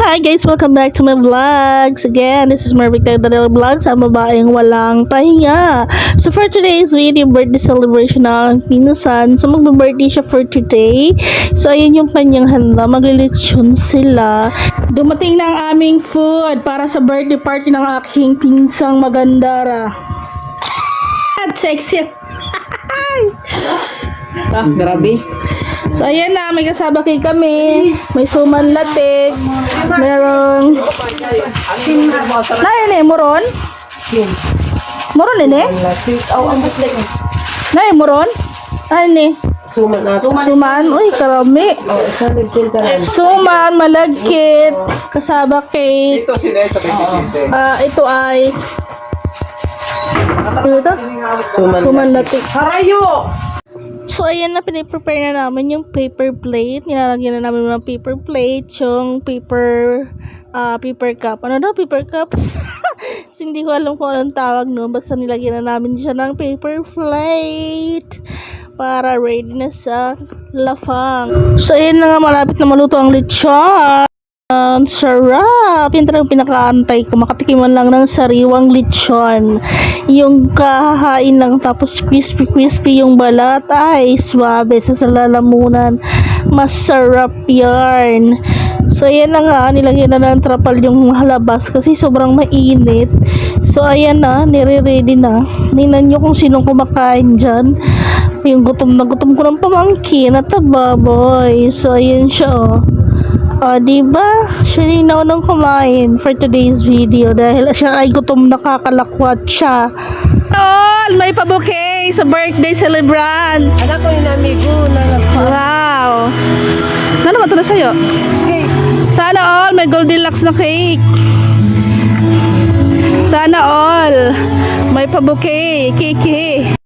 Hi guys, welcome back to my vlogs. Again, this is Marvic Tagdadel Vlogs, ang babaeng walang pahinga. So for today's video, birthday celebration ng pinsan. So magbe-birthday siya for today. So ayun yung kanyang handa, maglilitsyon sila. Dumating na ang aming food para sa birthday party ng aking pinsang magandara. At sexy. Grabe. So ayan na, may kasabaki kami. May suman latik. Merong na moron? Moron ini? Na moron? Ani? Suman. Uy, karami. Suman, malagkit, kasaba cake. Ito ay ano ito? Suman latik. Harayo! So, ayan na, piniprepare na namin yung paper plate. Nilalagyan na namin ng paper plate, yung paper cup. Ano daw, paper cup? Hindi ko alam kung anong tawag, no? Basta nilagyan na namin siya ng paper plate para ready na sa lafang. So, ayan na nga, malapit na maluto ang lechon. Sarap! Yan talagang pinakaantay ko. Makatikiman lang ng sariwang lechon. Yung kahahain lang tapos crispy yung balat. Ay, swabe sa lalamunan. Masarap yarn. So, ayan na nga. Nilagyan na ng trapal yung halabas kasi sobrang mainit. So, ayan na. Nire-ready na. Tingnan nyo kung sinong kumakain dyan. Yung gutom na gutom ko ng pamangkin at baboy. So, ayan siya, oh. Diba? Siya rin naunang kumain for today's video dahil siya ay gutom nakakalakwat siya. All may pabuke sa birthday celebrant. Anak ko yung amigo na Wow. Ano naman ito na sa'yo? Sana all may Goldilocks na cake. Sana all may pabuke, kiki.